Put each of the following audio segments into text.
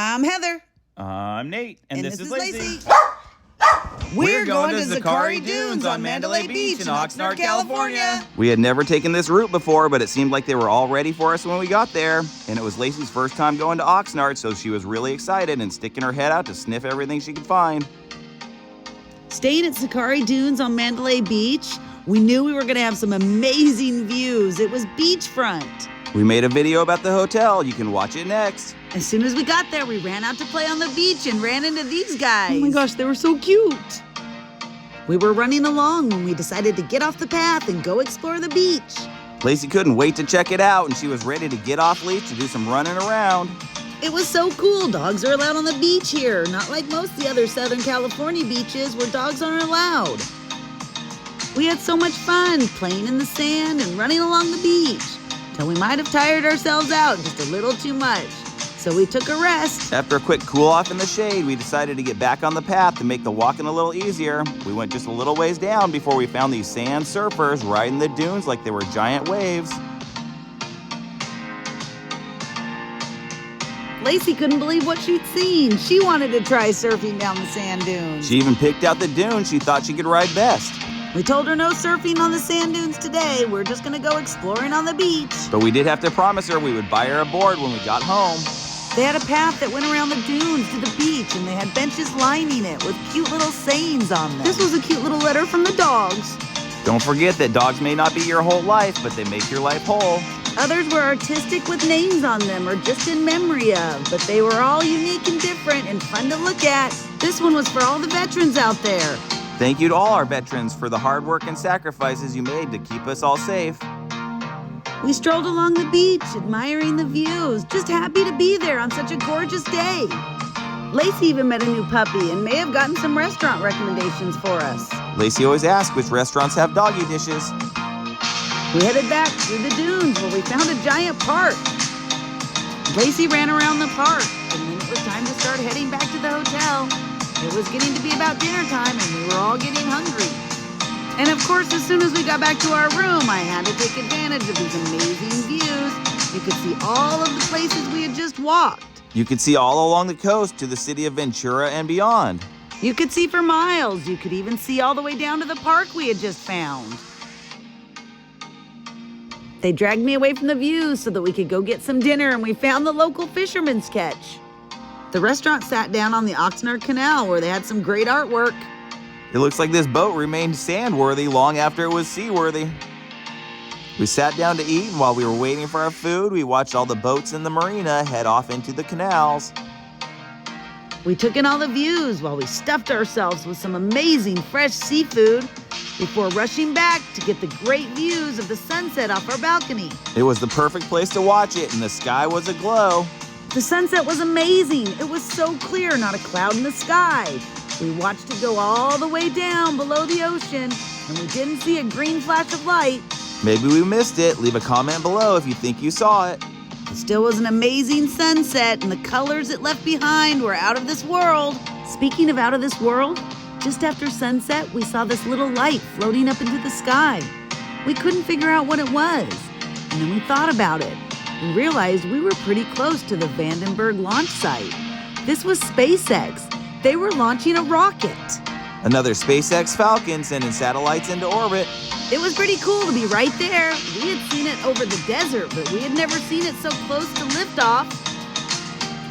I'm Heather. I'm Nate. And this is Lacey. We're going to Zachari Dunes on Mandalay Beach in Oxnard, California. We had never taken this route before, but it seemed like they were all ready for us when we got there. And it was Lacey's first time going to Oxnard, so she was really excited and sticking her head out to sniff everything she could find. Staying at Zachari Dunes on Mandalay Beach, we knew we were going to have some amazing views. It was beachfront. We made a video about the hotel. You can watch it next. As soon as we got there, we ran out to play on the beach and ran into these guys. Oh my gosh, they were so cute. We were running along when we decided to get off the path and go explore the beach. Lacey couldn't wait to check it out, and she was ready to get off leash to do some running around. It was so cool. Dogs are allowed on the beach here, not like most of the other Southern California beaches where dogs aren't allowed. We had so much fun playing in the sand and running along the beach, till we might have tired ourselves out just a little too much. So we took a rest. After a quick cool off in the shade, we decided to get back on the path to make the walking a little easier. We went just a little ways down before we found these sand surfers riding the dunes like they were giant waves. Lacey couldn't believe what she'd seen. She wanted to try surfing down the sand dunes. She even picked out the dune she thought she could ride best. We told her no surfing on the sand dunes today. We're just gonna go exploring on the beach. But we did have to promise her we would buy her a board when we got home. They had a path that went around the dunes to the beach, and they had benches lining it with cute little sayings on them. This was a cute little letter from the dogs. Don't forget that dogs may not be your whole life, but they make your life whole. Others were artistic with names on them or just in memory of, but they were all unique and different and fun to look at. This one was for all the veterans out there. Thank you to all our veterans for the hard work and sacrifices you made to keep us all safe. We strolled along the beach, admiring the views, just happy to be there on such a gorgeous day. Lacey even met a new puppy and may have gotten some restaurant recommendations for us. Lacey always asks which restaurants have doggy dishes. We headed back through the dunes where we found a giant park. Lacey ran around the park, and when it was time to start heading back to the hotel, it was getting to be about dinner time and we were all getting hungry. And of course, as soon as we got back to our room, I had to take advantage of these amazing views. You could see all of the places we had just walked. You could see all along the coast to the city of Ventura and beyond. You could see for miles. You could even see all the way down to the park we had just found. They dragged me away from the views so that we could go get some dinner, and we found the local fisherman's catch. The restaurant sat down on the Oxnard Canal where they had some great artwork. It looks like this boat remained sand-worthy long after it was seaworthy. We sat down to eat, and while we were waiting for our food, we watched all the boats in the marina head off into the canals. We took in all the views while we stuffed ourselves with some amazing fresh seafood before rushing back to get the great views of the sunset off our balcony. It was the perfect place to watch it, and the sky was aglow. The sunset was amazing. It was so clear, not a cloud in the sky. We watched it go all the way down below the ocean, and we didn't see a green flash of light. Maybe we missed it. Leave a comment below if you think you saw it. It still was an amazing sunset, and the colors it left behind were out of this world. Speaking of out of this world, just after sunset, we saw this little light floating up into the sky. We couldn't figure out what it was, and then we thought about it. We realized we were pretty close to the Vandenberg launch site. This was SpaceX. They were launching a rocket. Another SpaceX Falcon sending satellites into orbit. It was pretty cool to be right there. We had seen it over the desert, but we had never seen it so close to liftoff.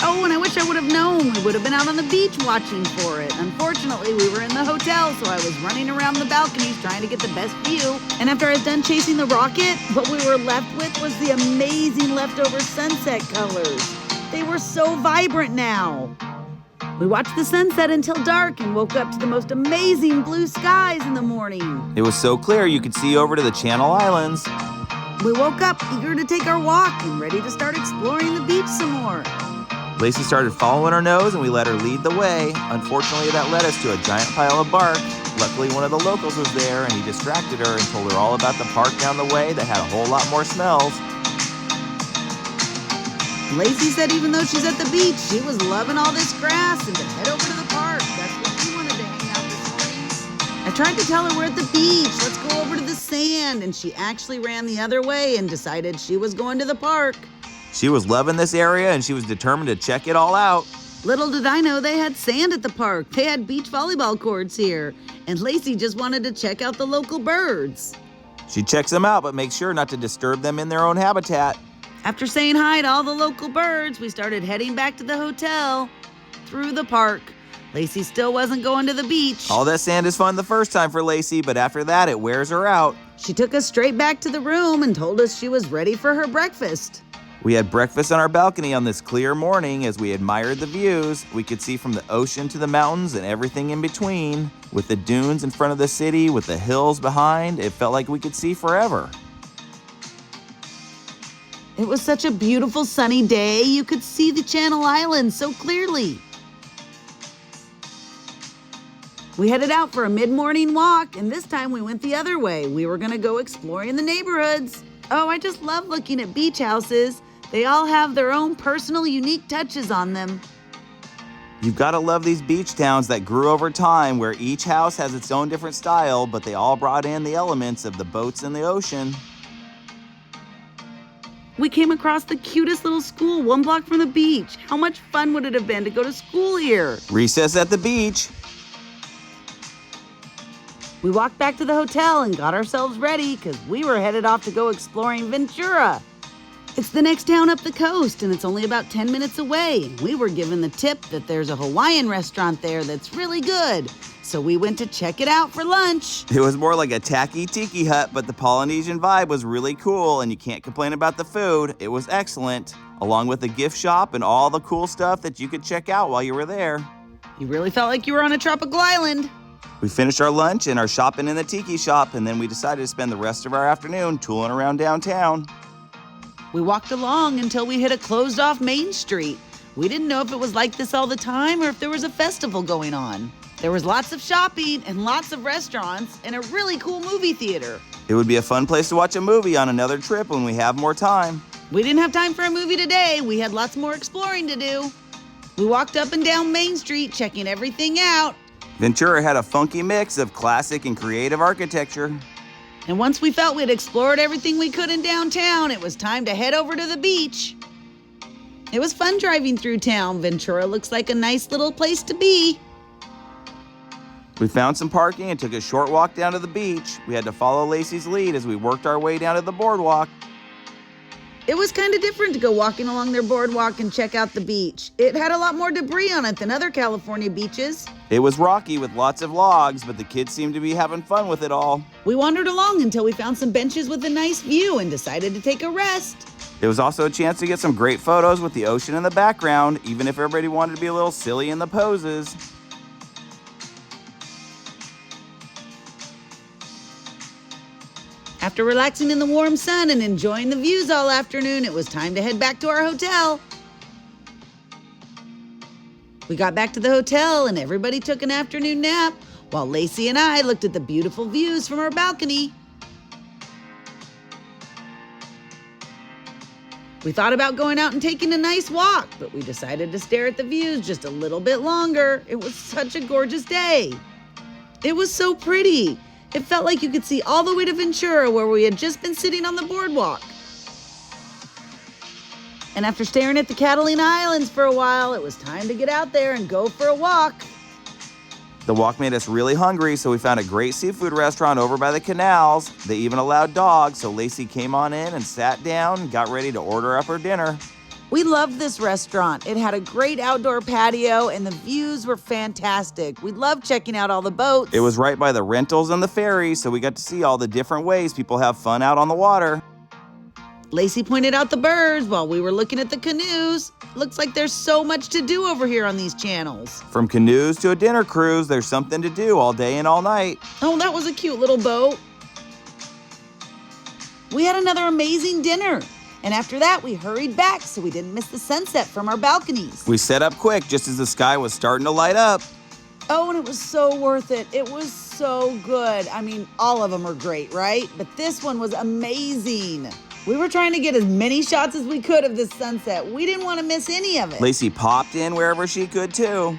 Oh, and I wish I would have known. We would have been out on the beach watching for it. Unfortunately, we were in the hotel, so I was running around the balconies trying to get the best view. And after I was done chasing the rocket, what we were left with was the amazing leftover sunset colors. They were so vibrant now. We watched the sunset until dark and woke up to the most amazing blue skies in the morning. It was so clear you could see over to the Channel Islands. We woke up eager to take our walk and ready to start exploring the beach some more. Lacey started following her nose, and we let her lead the way. Unfortunately, that led us to a giant pile of bark. Luckily, one of the locals was there, and he distracted her and told her all about the park down the way that had a whole lot more smells. Lacey said even though she's at the beach, she was loving all this grass and to head over to the park. That's what she wanted to hang out this morning. I tried to tell her we're at the beach. Let's go over to the sand. And she actually ran the other way and decided she was going to the park. She was loving this area, and she was determined to check it all out. Little did I know they had sand at the park. They had beach volleyball courts here. And Lacey just wanted to check out the local birds. She checks them out, but makes sure not to disturb them in their own habitat. After saying hi to all the local birds, we started heading back to the hotel through the park. Lacey still wasn't going to the beach. All that sand is fun the first time for Lacey, but after that, it wears her out. She took us straight back to the room and told us she was ready for her breakfast. We had breakfast on our balcony on this clear morning as we admired the views. We could see from the ocean to the mountains and everything in between. With the dunes in front of the city, with the hills behind, it felt like we could see forever. It was such a beautiful sunny day. You could see the Channel Islands so clearly. We headed out for a mid-morning walk, and this time we went the other way. We were going to go exploring the neighborhoods. Oh, I just love looking at beach houses. They all have their own personal, unique touches on them. You've got to love these beach towns that grew over time, where each house has its own different style, but they all brought in the elements of the boats and the ocean. We came across the cutest little school 1 block from the beach. How much fun would it have been to go to school here? Recess at the beach. We walked back to the hotel and got ourselves ready because we were headed off to go exploring Ventura. It's the next town up the coast, and it's only about 10 minutes away. We were given the tip that there's a Hawaiian restaurant there that's really good, so we went to check it out for lunch. It was more like a tacky tiki hut, but the Polynesian vibe was really cool, and you can't complain about the food. It was excellent, along with the gift shop and all the cool stuff that you could check out while you were there. You really felt like you were on a tropical island. We finished our lunch and our shopping in the tiki shop, and then we decided to spend the rest of our afternoon tooling around downtown. We walked along until we hit a closed-off Main Street. We didn't know if it was like this all the time or if there was a festival going on. There was lots of shopping and lots of restaurants and a really cool movie theater. It would be a fun place to watch a movie on another trip when we have more time. We didn't have time for a movie today. We had lots more exploring to do. We walked up and down Main Street, checking everything out. Ventura had a funky mix of classic and creative architecture. And once we felt we'd explored everything we could in downtown, it was time to head over to the beach. It was fun driving through town. Ventura looks like a nice little place to be. We found some parking and took a short walk down to the beach. We had to follow Lacey's lead as we worked our way down to the boardwalk. It was kind of different to go walking along their boardwalk and check out the beach. It had a lot more debris on it than other California beaches. It was rocky with lots of logs, but the kids seemed to be having fun with it all. We wandered along until we found some benches with a nice view and decided to take a rest. It was also a chance to get some great photos with the ocean in the background, even if everybody wanted to be a little silly in the poses. After relaxing in the warm sun and enjoying the views all afternoon, it was time to head back to our hotel. We got back to the hotel and everybody took an afternoon nap while Lacey and I looked at the beautiful views from our balcony. We thought about going out and taking a nice walk, but we decided to stare at the views just a little bit longer. It was such a gorgeous day. It was so pretty. It felt like you could see all the way to Ventura where we had just been sitting on the boardwalk. And after staring at the Catalina Islands for a while, it was time to get out there and go for a walk. The walk made us really hungry, so we found a great seafood restaurant over by the canals. They even allowed dogs, so Lacey came on in and sat down and got ready to order up her dinner. We loved this restaurant. It had a great outdoor patio and the views were fantastic. We loved checking out all the boats. It was right by the rentals and the ferry, so we got to see all the different ways people have fun out on the water. Lacey pointed out the birds while we were looking at the canoes. Looks like there's so much to do over here on these channels. From canoes to a dinner cruise, there's something to do all day and all night. Oh, that was a cute little boat. We had another amazing dinner. And after that, we hurried back so we didn't miss the sunset from our balconies. We set up quick just as the sky was starting to light up. Oh, and it was so worth it. It was so good. I mean, all of them are great, right? But this one was amazing. We were trying to get as many shots as we could of this sunset. We didn't want to miss any of it. Lacey popped in wherever she could too.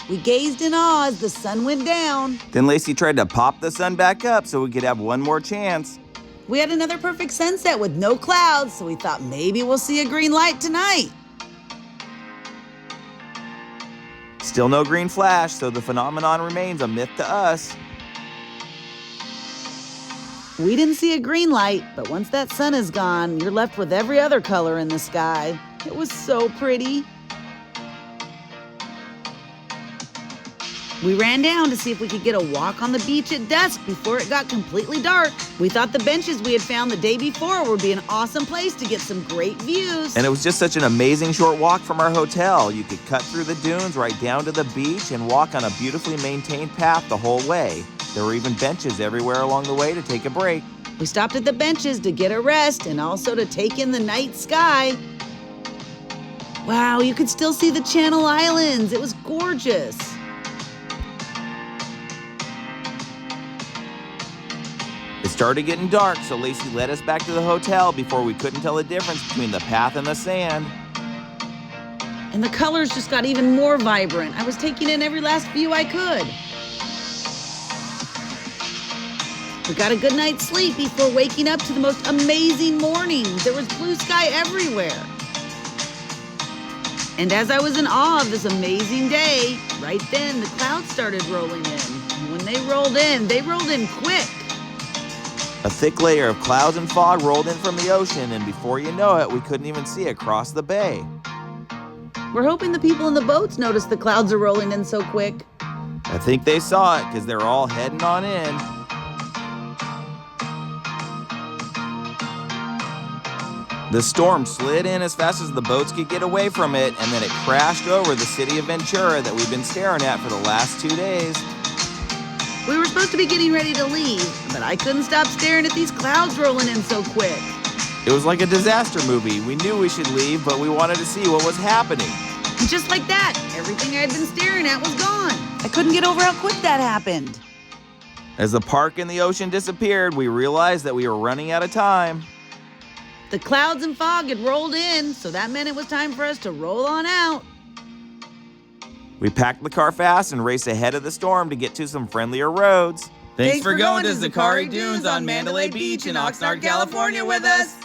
We gazed in awe as the sun went down. Then Lacey tried to pop the sun back up so we could have one more chance. We had another perfect sunset with no clouds, so we thought maybe we'll see a green light tonight. Still no green flash, so the phenomenon remains a myth to us. We didn't see a green light, but once that sun is gone, you're left with every other color in the sky. It was so pretty. We ran down to see if we could get a walk on the beach at dusk before it got completely dark. We thought the benches we had found the day before would be an awesome place to get some great views. And it was just such an amazing short walk from our hotel. You could cut through the dunes right down to the beach and walk on a beautifully maintained path the whole way. There were even benches everywhere along the way to take a break. We stopped at the benches to get a rest and also to take in the night sky. Wow, you could still see the Channel Islands. It was gorgeous. It started getting dark, so Lacey led us back to the hotel before we couldn't tell the difference between the path and the sand. And the colors just got even more vibrant. I was taking in every last view I could. We got a good night's sleep before waking up to the most amazing morning. There was blue sky everywhere. And as I was in awe of this amazing day, right then the clouds started rolling in. And when they rolled in quick. A thick layer of clouds and fog rolled in from the ocean, and before you know it, we couldn't even see across the bay. We're hoping the people in the boats noticed the clouds are rolling in so quick. I think they saw it because they're all heading on in. The storm slid in as fast as the boats could get away from it, and then it crashed over the city of Ventura that we've been staring at for the last 2 days. We were supposed to be getting ready to leave, but I couldn't stop staring at these clouds rolling in so quick. It was like a disaster movie. We knew we should leave, but we wanted to see what was happening. And just like that, everything I had been staring at was gone. I couldn't get over how quick that happened. As the park and the ocean disappeared, we realized that we were running out of time. The clouds and fog had rolled in, so that meant it was time for us to roll on out. We packed the car fast and raced ahead of the storm to get to some friendlier roads. Thanks for going to Zachari Dunes on Mandalay Beach in Oxnard, California with us.